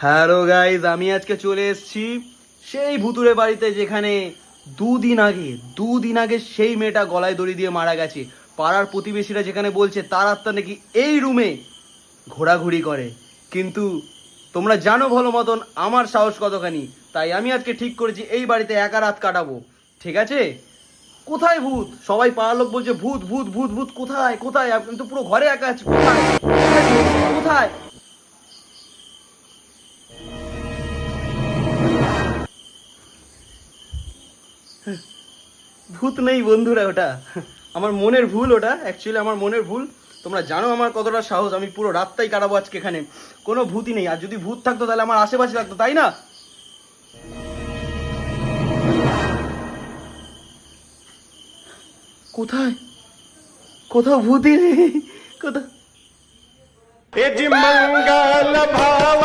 Hello guys, আমি আজকে চলে এসেছি সেই ভুতুরে বাড়িতে যেখানে দুদিন আগে সেই মেয়েটা গলায় দড়ি দিয়ে মারা গেছে। পাড়ার প্রতিবেশীরা যেখানে বলছে তার আত্মা নাকি এই রুমে ঘোরাঘুরি করে। কিন্তু তোমরা জানো ভালো মতন আমার সাহস কতখানি, তাই আমি আজকে ঠিক করেছি এই বাড়িতে একা রাত কাটাবো। ঠিক আছে? কোথায় ভূত? সবাই পাড়ার লোক বলছে ভূত ভূত ভূত ভূত। কোথায় কোথায়? আমি তো পুরো ঘরে একা আছি। কোথায় কোথায় ভূত? কোথায়? ভূত নেই বন্ধুরা, ওটা আমার মনের ভুল। ওটা অ্যাকচুয়ালি আমার মনের ভুল। তোমরা জানো আমার কতটা সাহস, আমি পুরো রাতটাই কাটাবো আজকে এখানে। কোনো ভূতই নেই। আর যদি ভূত থাকতো তাহলে আমার আশেপাশে থাকতো, তাই না? কোথায়? কোথাও ভূতই নেই। কোথাও यजि मंगल भाव